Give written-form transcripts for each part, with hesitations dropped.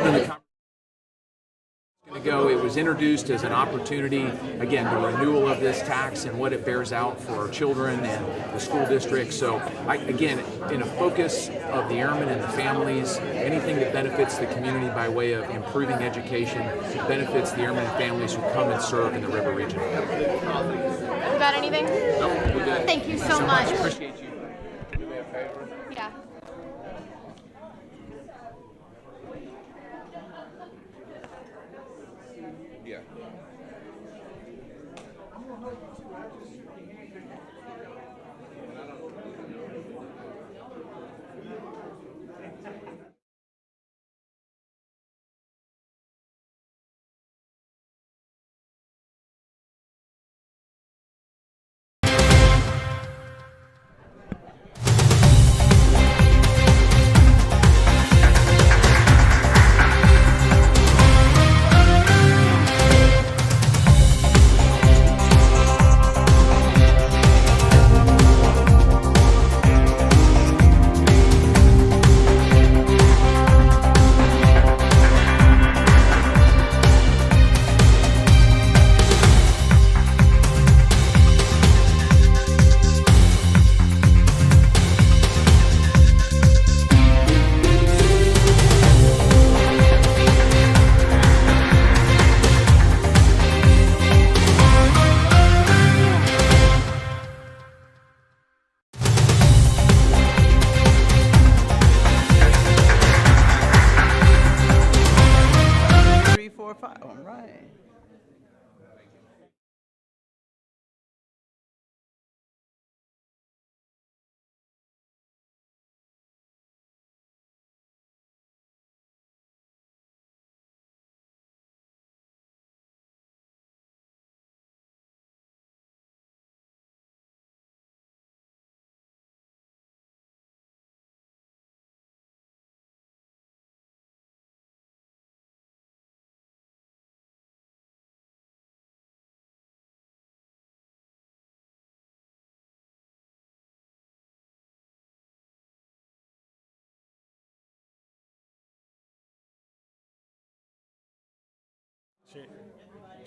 in the conversation ago, it was introduced as an opportunity, again, the renewal of this tax and what it bears out for our children and the school district. So, again, in a focus of the airmen and the families, anything that benefits the community by way of improving education benefits the airmen and families who come and serve in the river region. You got anything? No, we're good. Thank you so much. Appreciate you. Do me a favor. Yeah. Yeah. All right.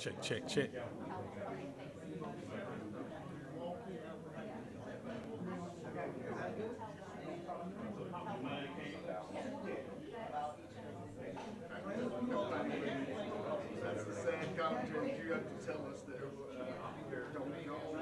Check. That's a sad commentary. You have to tell us that don't be all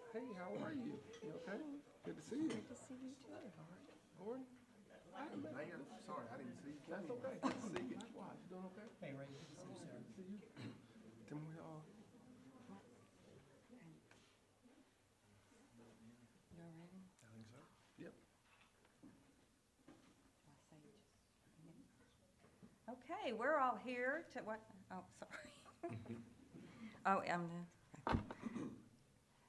Hey, how are you? You okay? Good to see you. Good to see you too. Gordon? Mayor, sorry, I didn't see you. That's okay. Good to see you. Likewise. You doing okay? Hey, Ray, good to see you, sir. Good to see you. Tim, we all. You all ready? I think so. Yep. Okay, we're all here to what? Oh, sorry. Oh,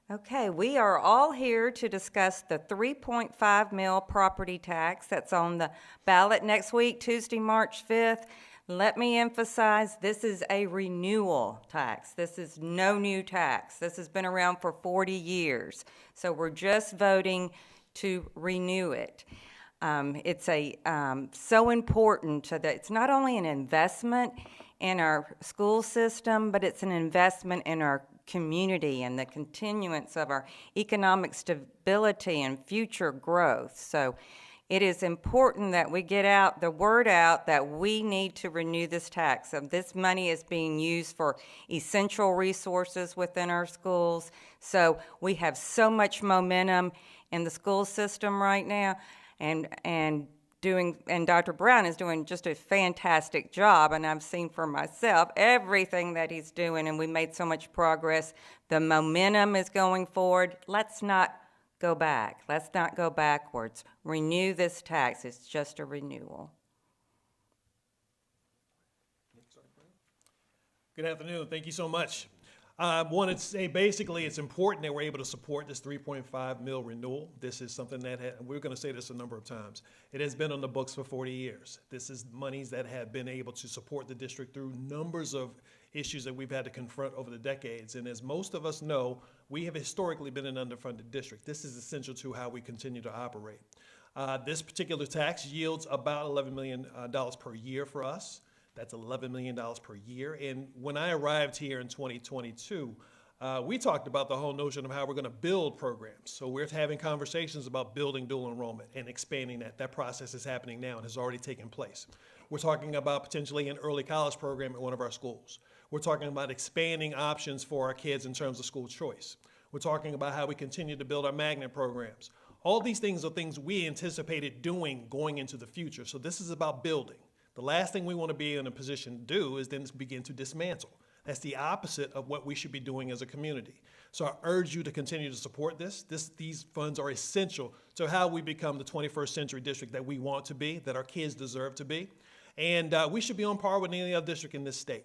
okay, we are all here to discuss the 3.5 mil property tax that's on the ballot next week, Tuesday, March 5th. Let me emphasize, this is a renewal tax. This is no new tax. This has been around for 40 years. So we're just voting to renew it. It's so important that it's not only an investment in our school system, but it's an investment in our community and the continuance of our economic stability and future growth. So it is important that we get the word out that we need to renew this tax. This money is being used for essential resources within our schools. So we have so much momentum in the school system right now, and Dr. Brown is doing just a fantastic job, and I've seen for myself everything that he's doing, and we made so much progress. The momentum is going forward. Let's not go back. Let's not go backwards. Renew this tax. It's just a renewal. Good afternoon. Thank you so much. I wanted to say basically it's important that we're able to support this 3.5 mil renewal. This is something that we're going to say this a number of times. It has been on the books for 40 years. This is monies that have been able to support the district through numbers of issues that we've had to confront over the decades. And as most of us know, we have historically been an underfunded district. This is essential to how we continue to operate. This particular tax yields about $11 million per year for us. That's $11 million per year. And when I arrived here in 2022, we talked about the whole notion of how we're going to build programs. So we're having conversations about building dual enrollment and expanding that. That process is happening now and has already taken place. We're talking about potentially an early college program at one of our schools. We're talking about expanding options for our kids in terms of school choice. We're talking about how we continue to build our magnet programs. All these things are things we anticipated doing going into the future. So this is about building. The last thing we want to be in a position to do is then begin to dismantle. That's the opposite of what we should be doing as a community. So I urge you to continue to support this. These funds are essential to how we become the 21st century district that we want to be, that our kids deserve to be. And we should be on par with any other district in this state.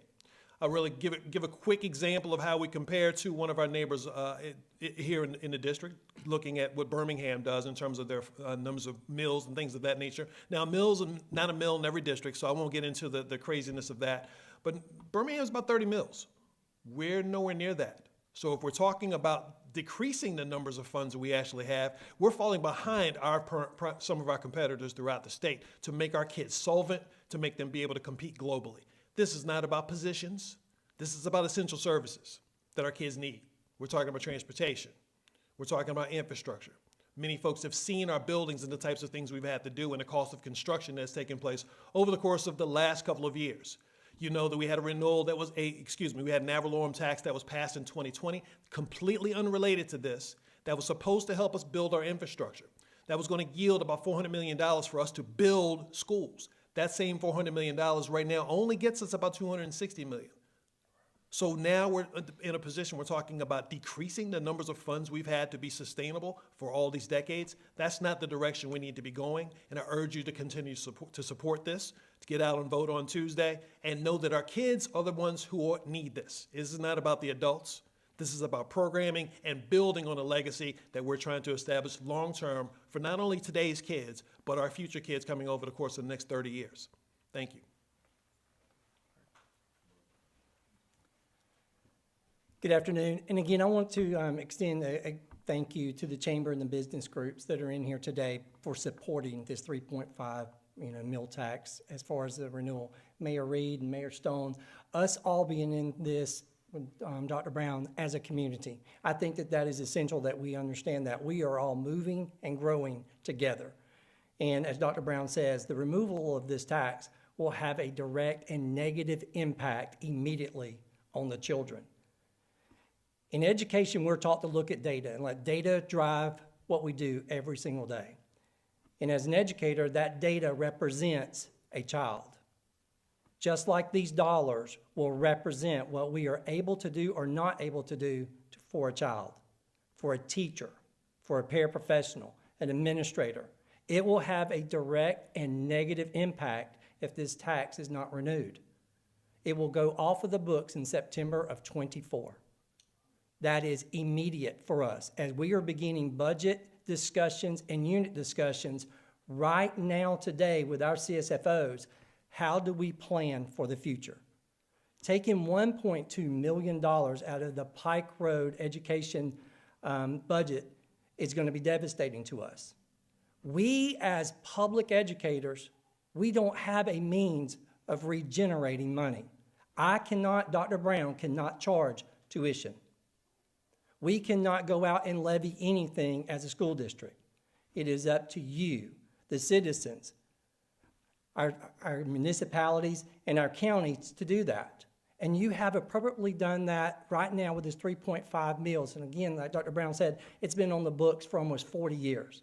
I'll really give a quick example of how we compare to one of our neighbors here in the district, looking at what Birmingham does in terms of their numbers of mills and things of that nature. Now, mills are not a mill in every district, so I won't get into the craziness of that. But Birmingham is about 30 mills. We're nowhere near that. So if we're talking about decreasing the numbers of funds that we actually have, we're falling behind some of our competitors throughout the state to make our kids solvent, to make them be able to compete globally. This is not about positions. This is about essential services that our kids need. We're talking about transportation. We're talking about infrastructure. Many folks have seen our buildings and the types of things we've had to do and the cost of construction that's taken place over the course of the last couple of years. You know that we had a renewal that was we had an ad valorem tax that was passed in 2020, completely unrelated to this, that was supposed to help us build our infrastructure. That was going to yield about $400 million for us to build schools. That same $400 million right now only gets us about $260 million. So now we're in a position we're talking about decreasing the numbers of funds we've had to be sustainable for all these decades. That's not the direction we need to be going, and I urge you to continue to support this, to get out and vote on Tuesday, and know that our kids are the ones who need this. This is not about the adults. This is about programming and building on a legacy that we're trying to establish long-term for not only today's kids, but our future kids coming over the course of the next 30 years. Thank you. Good afternoon. And again, I want to extend a thank you to the Chamber and the business groups that are in here today for supporting this 3.5 mil tax as far as the renewal. Mayor Reed and Mayor Stone, us all being in this with Dr. Brown as a community. I think that is essential that we understand that we are all moving and growing together. And as Dr. Brown says, the removal of this tax will have a direct and negative impact immediately on the children. In education, we're taught to look at data and let data drive what we do every single day. And as an educator, that data represents a child. Just like these dollars will represent what we are able to do or not able to do for a child, for a teacher, for a paraprofessional, an administrator. It will have a direct and negative impact if this tax is not renewed. It will go off of the books in September of 24. That is immediate for us as we are beginning budget discussions and unit discussions right now today with our CSFOs. How do we plan for the future? Taking $1.2 million out of the Pike Road education budget is going to be devastating to us. We as public educators, we don't have a means of regenerating money. Dr. Brown cannot charge tuition. We cannot go out and levy anything as a school district. It is up to you, the citizens, our municipalities, and our counties to do that. And you have appropriately done that right now with this 3.5 mills. And again, like Dr. Brown said, it's been on the books for almost 40 years.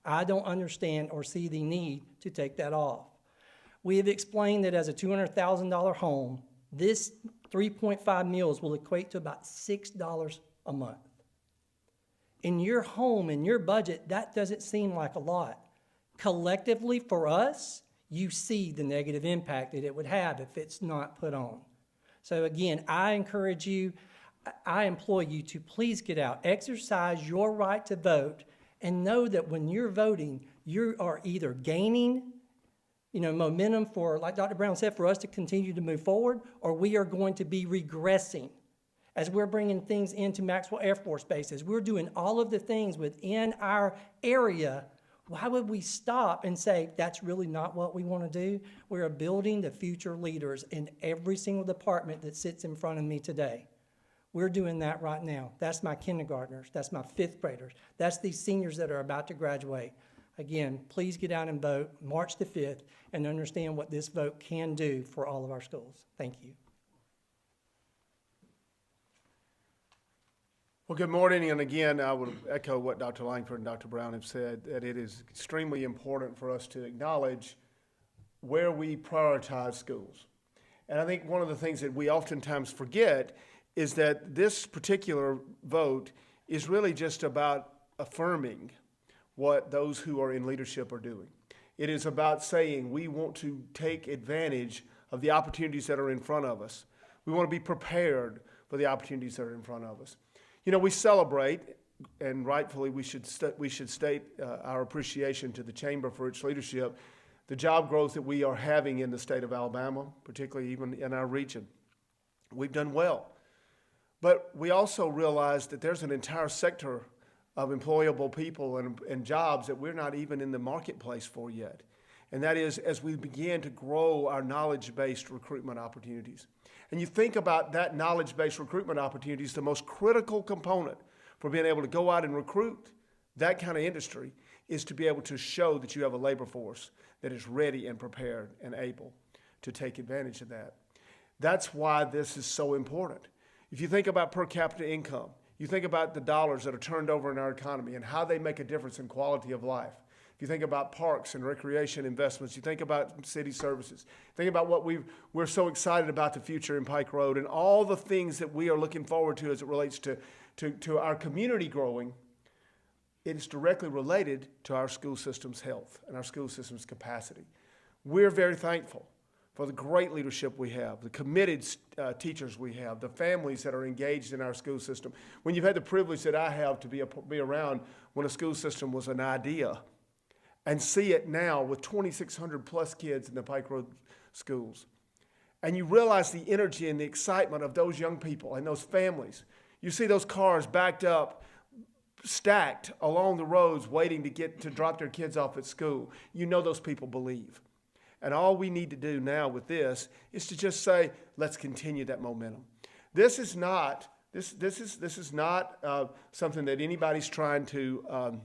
I don't understand or see the need to take that off. We have explained that as a $200,000 home, this 3.5 mills will equate to about $6 a month. In your home, in your budget, that doesn't seem like a lot. Collectively, for us, you see the negative impact that it would have if it's not put on. So again, I encourage you, I implore you to please get out, exercise your right to vote, and know that when you're voting, you are either gaining momentum for, like Dr. Brown said, for us to continue to move forward, or we are going to be regressing. As we're bringing things into Maxwell Air Force Base, as we're doing all of the things within our area, why would we stop and say, that's really not what we want to do? We're building the future leaders in every single department that sits in front of me today. We're doing that right now. That's my kindergartners. That's my fifth graders. That's these seniors that are about to graduate. Again, please get out and vote March the 5th and understand what this vote can do for all of our schools. Thank you. Well, good morning, and again, I would echo what Dr. Langford and Dr. Brown have said, that it is extremely important for us to acknowledge where we prioritize schools. And I think one of the things that we oftentimes forget is that this particular vote is really just about affirming what those who are in leadership are doing. It is about saying we want to take advantage of the opportunities that are in front of us. We want to be prepared for the opportunities that are in front of us. You know, we celebrate, and rightfully we should state our appreciation to the Chamber for its leadership, the job growth that we are having in the state of Alabama, particularly even in our region. We've done well. But we also realize that there's an entire sector of employable people and jobs that we're not even in the marketplace for yet. And that is as we begin to grow our knowledge-based recruitment opportunities. And you think about that knowledge-based recruitment opportunities, the most critical component for being able to go out and recruit that kind of industry is to be able to show that you have a labor force that is ready and prepared and able to take advantage of that. That's why this is so important. If you think about per capita income, you think about the dollars that are turned over in our economy and how they make a difference in quality of life. If you think about parks and recreation investments, you think about city services, think about what we're so excited about the future in Pike Road and all the things that we are looking forward to as it relates to our community growing, it is directly related to our school system's health and our school system's capacity. We're very thankful for the great leadership we have, the committed teachers we have, the families that are engaged in our school system. When you've had the privilege that I have to be around when a school system was an idea, and see it now with 2,600 plus kids in the Pike Road schools. And you realize the energy and the excitement of those young people and those families. You see those cars backed up, stacked along the roads waiting to drop their kids off at school. You know those people believe. And all we need to do now with this is to just say, let's continue that momentum. This is not something that anybody's trying to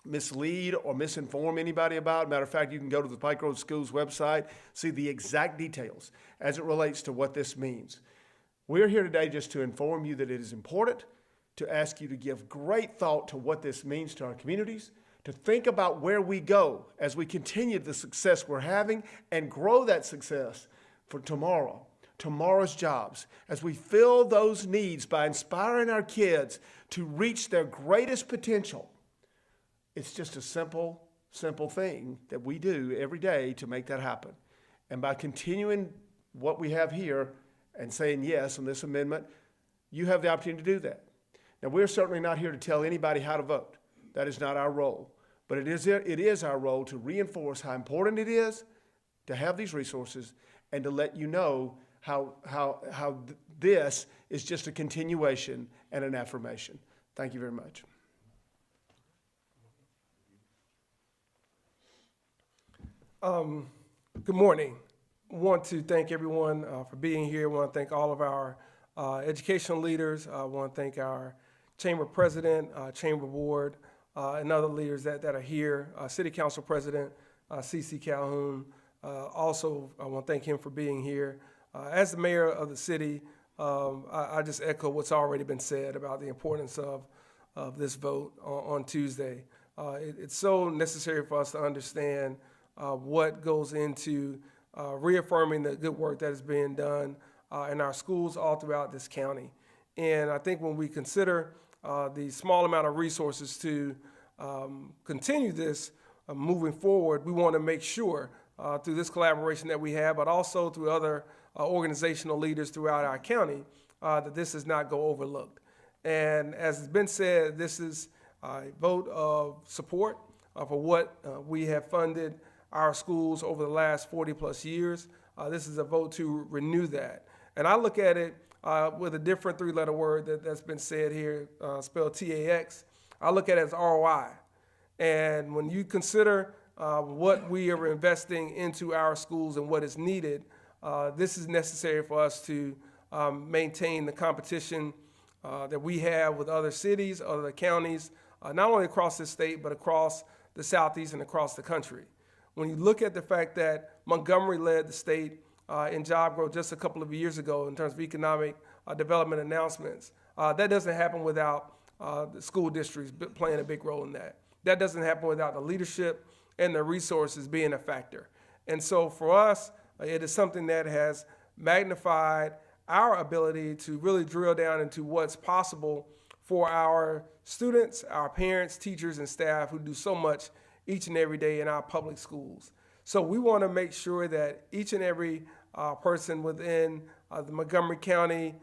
mislead or misinform anybody about. Matter of fact, you can go to the Pike Road Schools website, see the exact details as it relates to what this means. We're here today just to inform you that it is important, to ask you to give great thought to what this means to our communities, to think about where we go as we continue the success we're having and grow that success for tomorrow's jobs, as we fill those needs by inspiring our kids to reach their greatest potential. It's just a simple thing that we do every day to make that happen. And by continuing what we have here and saying yes on this amendment, you have the opportunity to do that. Now, we're certainly not here to tell anybody how to vote. That is not our role. But it is our role to reinforce how important it is to have these resources and to let you know how this is just a continuation and an affirmation. Thank you very much. Good morning. I want to thank everyone for being here. I want to thank all of our educational leaders. I want to thank our chamber president, chamber board, and other leaders that are here. City Council President C.C. Calhoun. Also, I want to thank him for being here. As the mayor of the city, I just echo what's already been said about the importance of this vote on Tuesday. It's so necessary for us to understand what goes into reaffirming the good work that is being done in our schools all throughout this county. And I think when we consider the small amount of resources to continue this moving forward, we want to make sure through this collaboration that we have, but also through other organizational leaders throughout our county, that this does not go overlooked. And as has been said, this is a vote of support for what we have funded our schools over the last 40 plus years. This is a vote to renew that. And I look at it with a different three-letter word that's been said here, spelled TAX. I look at it as ROI. And when you consider what we are investing into our schools and what is needed, this is necessary for us to maintain the competition that we have with other cities, other counties, not only across the state, but across the Southeast and across the country. When you look at the fact that Montgomery led the state in job growth just a couple of years ago in terms of economic development announcements, that doesn't happen without the school districts playing a big role in that. That doesn't happen without the leadership and the resources being a factor. And so for us, it is something that has magnified our ability to really drill down into what's possible for our students, our parents, teachers, and staff who do so much each and every day in our public schools. So we want to make sure that each and every person within the Montgomery County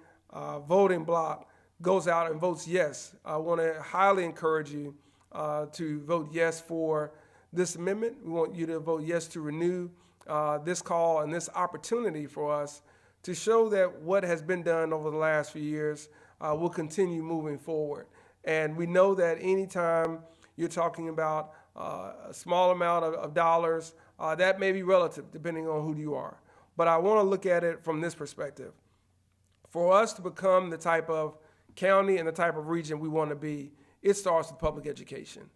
voting block goes out and votes yes. I want to highly encourage you to vote yes for this amendment. We want you to vote yes to renew this call and this opportunity for us to show that what has been done over the last few years will continue moving forward. And we know that anytime you're talking about a small amount of dollars, that may be relative depending on who you are. But I want to look at it from this perspective. For us to become the type of county and the type of region we want to be, it starts with public education.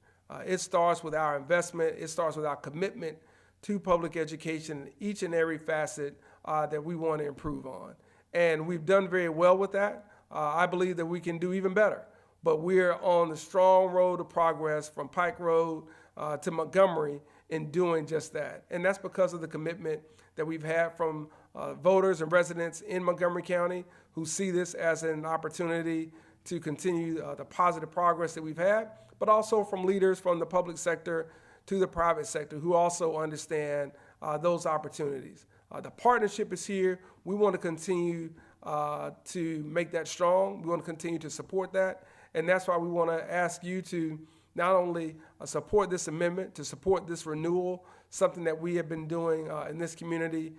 It starts with our investment. It starts with our commitment to public education in each and every facet that we want to improve on. And we've done very well with that. I believe that we can do even better. But we're on the strong road to progress from Pike Road to Montgomery in doing just that. And that's because of the commitment that we've had from voters and residents in Montgomery County who see this as an opportunity to continue the positive progress that we've had, but also from leaders from the public sector to the private sector who also understand those opportunities. The partnership is here. We want to continue to make that strong. We want to continue to support that. And that's why we want to ask you to not only support this amendment, to support this renewal, something that we have been doing in this community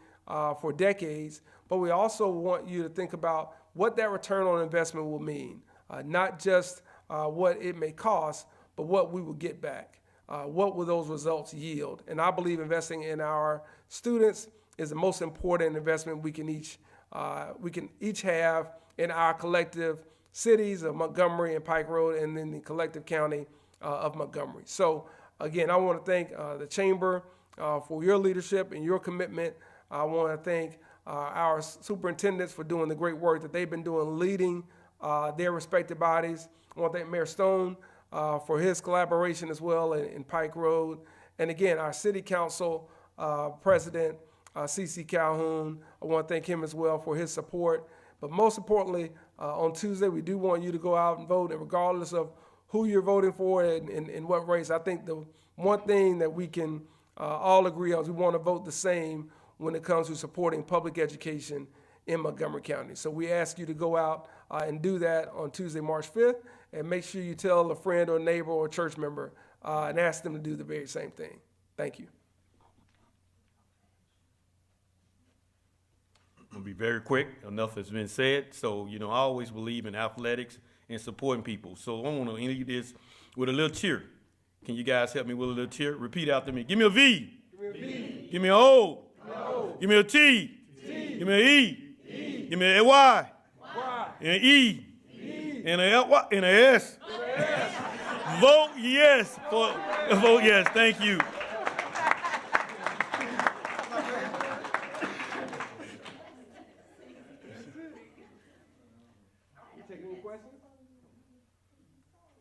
for decades, but we also want you to think about what that return on investment will mean, not just what it may cost, but what we will get back. What will those results yield? And I believe investing in our students is the most important investment we can each have in our collective cities of Montgomery and Pike Road, and then the collective county of Montgomery. So again, I want to thank the Chamber for your leadership and your commitment. I want to thank our superintendents for doing the great work that they've been doing, leading their respective bodies. I want to thank Mayor Stone for his collaboration as well in Pike Road. And again, our City Council President, C.C. Calhoun, I want to thank him as well for his support. But most importantly, on Tuesday, we do want you to go out and vote, and regardless of who you're voting for and what race, I think the one thing that we can all agree on is we want to vote the same when it comes to supporting public education in Montgomery County. So we ask you to go out and do that on Tuesday, March 5th, and make sure you tell a friend or a neighbor or a church member and ask them to do the very same thing. Thank you. I'll be very quick. Enough has been said. So, I always believe in athletics and supporting people. So I want to end this with a little cheer. Can you guys help me with a little cheer? Repeat after me. Give me a V. Give me a V. Give me an O. Give me a T. Give me an E. Give me a Y. And an E. And a L, and a S. Vote yes. Vote yes. Thank you.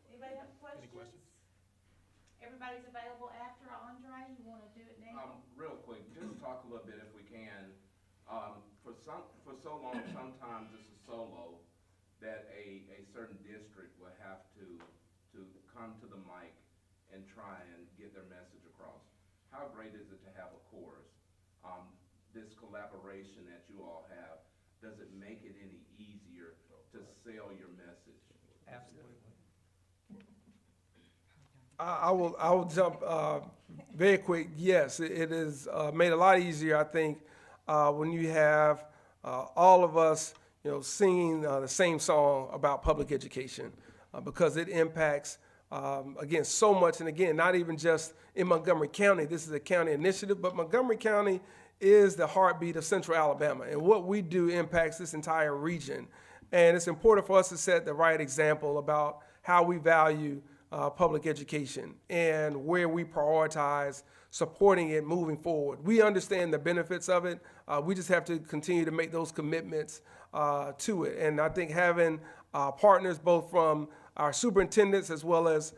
Anybody have questions? Everybody's available after Andre. You want to do it now? Real quick, just talk a little bit if we can. For so long, sometimes this is so low that a certain district will have to come to the mic and try and get their message across. How great is it to have a chorus? This collaboration that you all have, does it make it any easier to sell your message? Absolutely. I will jump very quick. Yes, it is made a lot easier, I think, when you have all of us, singing the same song about public education, because it impacts, again, so much. And again, not even just in Montgomery County. This is a county initiative, but Montgomery County is the heartbeat of Central Alabama, and what we do impacts this entire region. And it's important for us to set the right example about how we value public education and where we prioritize supporting it moving forward. We understand the benefits of it. We just have to continue to make those commitments to it. And I think having partners both from our superintendents as well as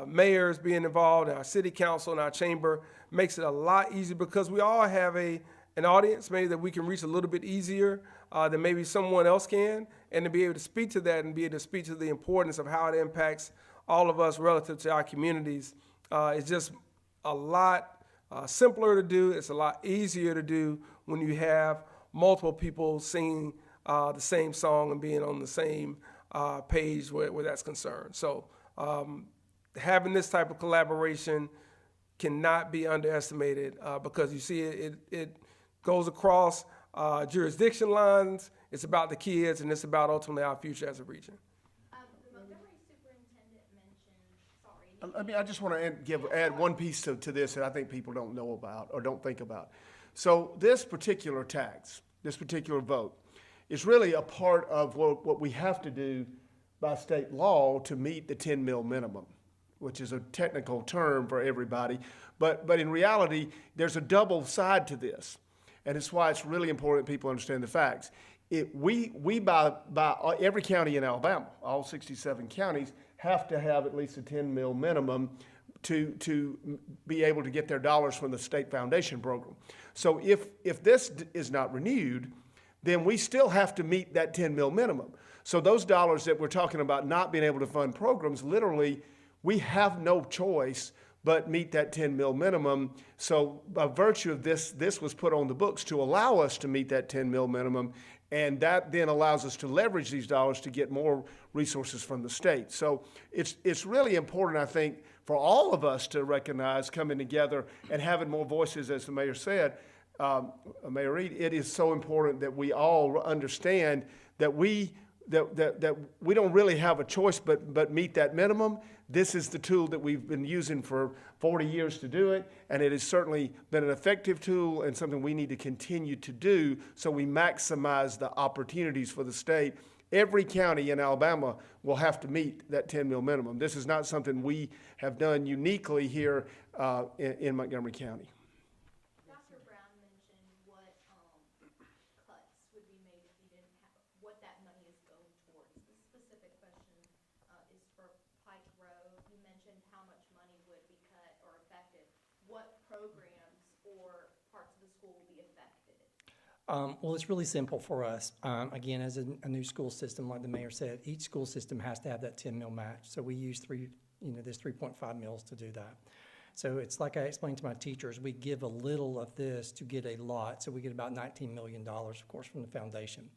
mayors being involved, our city council and our chamber makes it a lot easier, because we all have an audience maybe that we can reach a little bit easier than maybe someone else can, and to be able to speak to that and be able to speak to the importance of how it impacts all of us relative to our communities is just a lot simpler to do. It's a lot easier to do when you have multiple people singing the same song and being on the same page where that's concerned. So having this type of collaboration cannot be underestimated, because you see it goes across jurisdiction lines. It's about the kids, and it's about ultimately our future as a region. The Montgomery superintendent mentioned, I just want to add one piece to this that I think people don't know about or don't think about. So this particular tax, this particular vote, is really a part of what we have to do by state law to meet the 10 mil minimum, which is a technical term for everybody. But in reality, there's a double side to this. And it's why it's really important that people understand the facts. We by every county in Alabama, all 67 counties, have to have at least a 10 mil minimum to be able to get their dollars from the state foundation program. So if this is not renewed, then we still have to meet that 10 mil minimum. So those dollars that we're talking about not being able to fund programs, literally, we have no choice but meet that 10 mil minimum. So by virtue of this was put on the books to allow us to meet that 10 mil minimum, and that then allows us to leverage these dollars to get more resources from the state. So it's really important, I think, for all of us to recognize coming together and having more voices, as the mayor said, Mayor Reed, it is so important that we all understand that we don't really have a choice but meet that minimum. This is the tool that we've been using for 40 years to do it, and it has certainly been an effective tool and something we need to continue to do so we maximize the opportunities for the state. Every county in Alabama will have to meet that 10 mil minimum. This is not something we have done uniquely here in Montgomery County. Dr. Brown mentioned what cuts would be made if you didn't have, what that money is going towards. The specific question is for Pike Road. You mentioned how much money would be cut or affected. What programs or parts of the school will be affected? Well, it's really simple for us. Again, as a new school system, like the mayor said, each school system has to have that 10 mil match. So we use this 3.5 mils to do that. So it's like I explained to my teachers, we give a little of this to get a lot. So we get about $19 million, of course, from the foundation.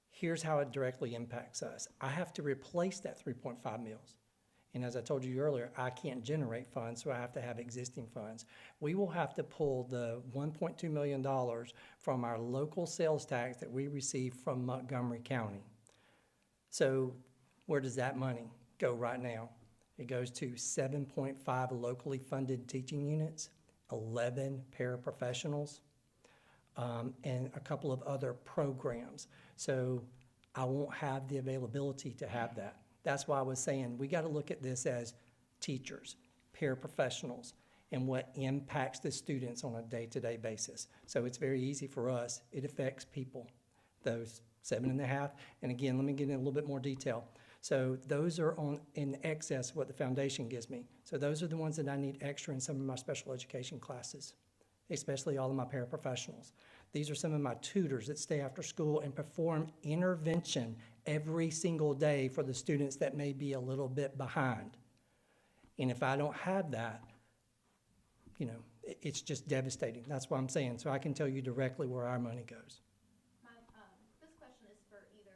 Here's how it directly impacts us. I have to replace that 3.5 mils. And as I told you earlier, I can't generate funds, so I have to have existing funds. We will have to pull the $1.2 million from our local sales tax that we receive from Montgomery County. So where does that money go right now? It goes to 7.5 locally funded teaching units 11 paraprofessionals, and a couple of other programs. So I won't have the availability to have that. That's why I was saying we got to look at this as teachers, paraprofessionals, and what impacts the students on a day-to-day basis. So it's very easy for us. It affects people, those 7.5. And again, let me get into a little bit more detail. So those are in excess of what the foundation gives me. So those are the ones that I need extra in some of my special education classes, especially all of my paraprofessionals. These are some of my tutors that stay after school and perform intervention every single day for the students that may be a little bit behind. And if I don't have that, you know, it's just devastating. That's what I'm saying. So I can tell you directly where our money goes. This question is for either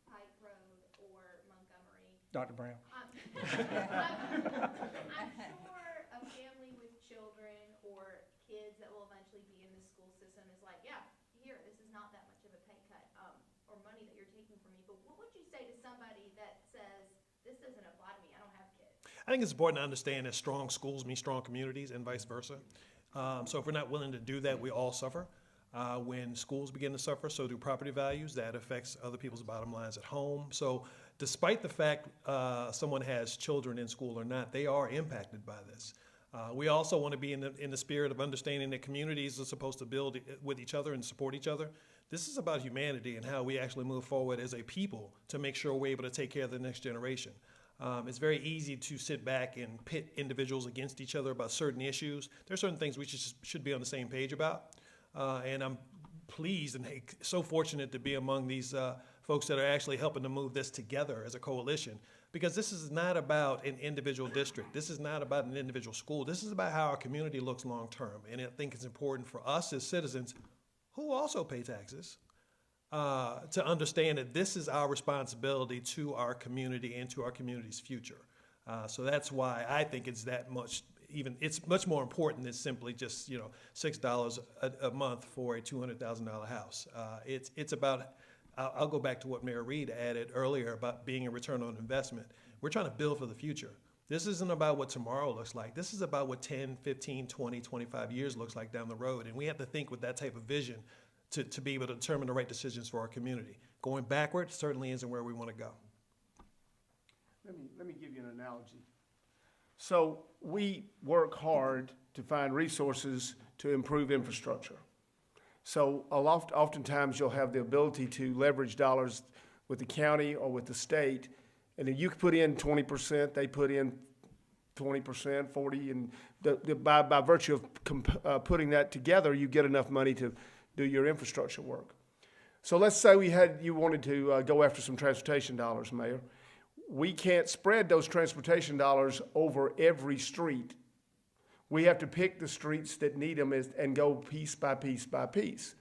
Pike Road or Montgomery. Dr. Brown. I'm sure a family with children or kids that will eventually be in the school system is like, yeah, here, this is not that much of a pay cut or money that you're taking from me. But what would you say to somebody that says, this doesn't apply to me, I don't have kids? I think it's important to understand that strong schools mean strong communities and vice versa. So if we're not willing to do that, we all suffer. When schools begin to suffer, so do property values. That affects other people's bottom lines at home. So despite the fact someone has children in school or not, they are impacted by this. We also want to be in the spirit of understanding that communities are supposed to build with each other and support each other. This is about humanity and how we actually move forward as a people to make sure we're able to take care of the next generation. It's very easy to sit back and pit individuals against each other about certain issues. There are certain things we should be on the same page about. And I'm pleased and so fortunate to be among these folks that are actually helping to move this together as a coalition. Because this is not about an individual district. This is not about an individual school. This is about how our community looks long term. And I think it's important for us as citizens who also pay taxes to understand that this is our responsibility to our community and to our community's future. So that's why I think it's that much, it's much more important than simply just, you know, $6 a month for a $200,000 house. It's about, I'll go back to what Mayor Reed added earlier about being a return on investment. We're trying to build for the future. This isn't about what tomorrow looks like. This is about what 10, 15, 20, 25 years looks like down the road. And we have to think with that type of vision to be able to determine the right decisions for our community. Going backward certainly isn't where we want to go. Let me give you an analogy. So we work hard to find resources to improve infrastructure. So oftentimes you'll have the ability to leverage dollars with the county or with the state, and if you put in 20%, they put in 20%, 40%, and by virtue of putting that together, you get enough money to do your infrastructure work. So let's say you wanted to go after some transportation dollars, Mayor. We can't spread those transportation dollars over every street. We have to pick the streets that need them and go piece by piece by piece.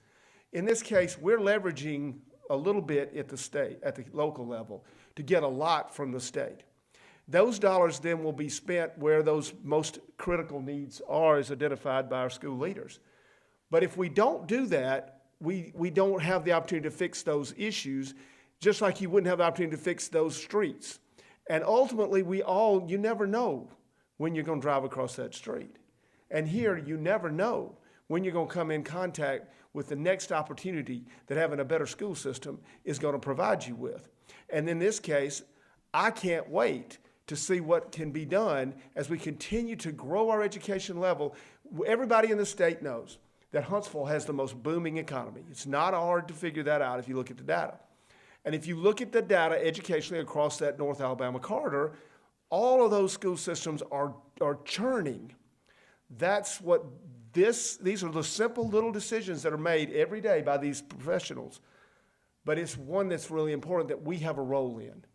In this case, we're leveraging a little bit at the local level, to get a lot from the state. Those dollars then will be spent where those most critical needs are, as identified by our school leaders. But if we don't do that, we don't have the opportunity to fix those issues, just like you wouldn't have the opportunity to fix those streets. And ultimately, you never know when you're going to drive across that street. And here, you never know when you're going to come in contact with the next opportunity that having a better school system is going to provide you with. And in this case, I can't wait to see what can be done as we continue to grow our education level. Everybody in the state knows that Huntsville has the most booming economy. It's not hard to figure that out if you look at the data. And if you look at the data educationally across that North Alabama corridor, all of those school systems are churning. That's what these are the simple little decisions that are made every day by these professionals. But it's one that's really important that we have a role in.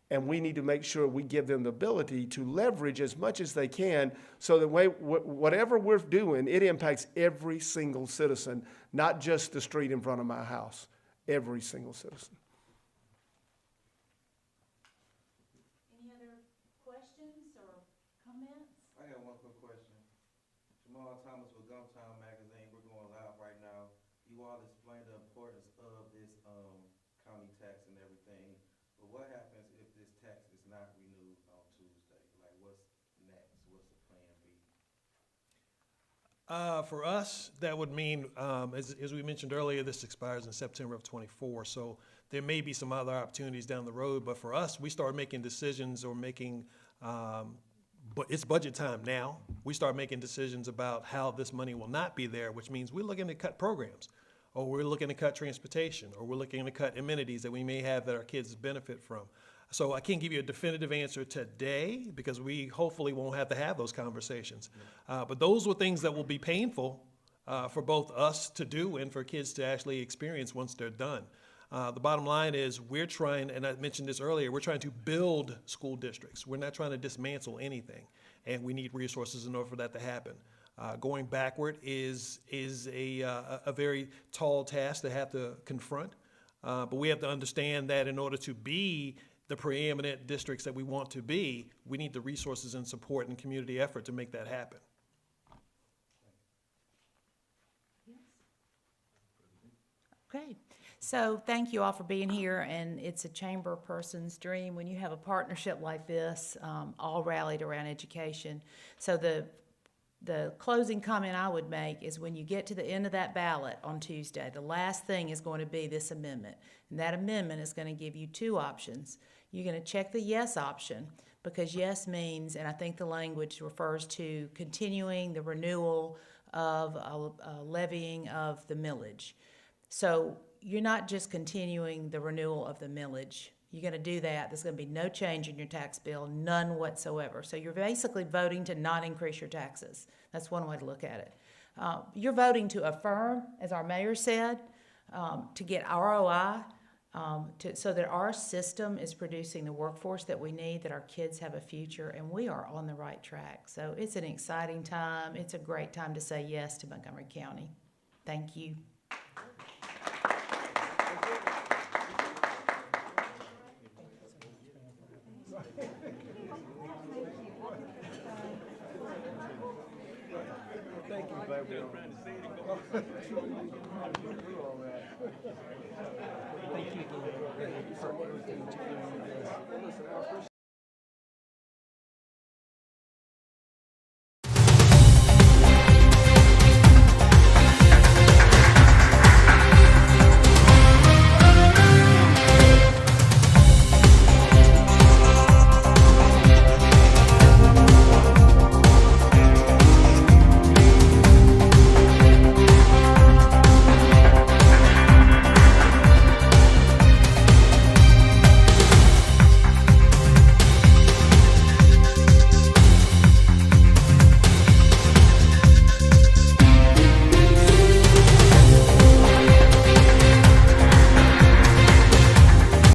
And we need to make sure we give them the ability to leverage as much as they can so that whatever we're doing, it impacts every single citizen, not just the street in front of my house, every single citizen. Any other questions or comments? I got one quick question. Jamal Thomas with Gumtown Magazine. We're going live right now. You all explained the importance of this county tax and everything. But what happens if this tax is not renewed on Tuesday? Like, what's next? What's the plan B? For us, that would mean, as we mentioned earlier, this expires in September of '24. So there may be some other opportunities down the road. But for us, we start making decisions or making, but it's budget time now. We start making decisions about how this money will not be there, which means we're looking to cut programs, or we're looking to cut transportation, or we're looking to cut amenities that we may have that our kids benefit from. So I can't give you a definitive answer today because we hopefully won't have to have those conversations. But those were things that will be painful for both us to do and for kids to actually experience once they're done. The bottom line is we're trying, and I mentioned this earlier, we're trying to build school districts. We're not trying to dismantle anything, and we need resources in order for that to happen. Going backward is a very tall task to have to confront, but we have to understand that in order to be the preeminent districts that we want to be, we need the resources and support and community effort to make that happen. Okay, so thank you all for being here, and it's a chamber person's dream when you have a partnership like this, all rallied around education. So the closing comment I would make is when you get to the end of that ballot on Tuesday, the last thing is going to be this amendment. And that amendment is going to give you two options. You're going to check the yes option because yes means, and I think the language refers to continuing the renewal of levying of the millage. So you're not just continuing the renewal of the millage. You're going to do that. There's going to be no change in your tax bill, none whatsoever. So you're basically voting to not increase your taxes. That's one way to look at it. You're voting to affirm, as our mayor said, to get ROI, so that our system is producing the workforce that we need, that our kids have a future, and we are on the right track. So it's an exciting time. It's a great time to say yes to Montgomery County. Thank you. Thank you, glad we're on. Thank you again. Thank you so much. Listen, I appreciate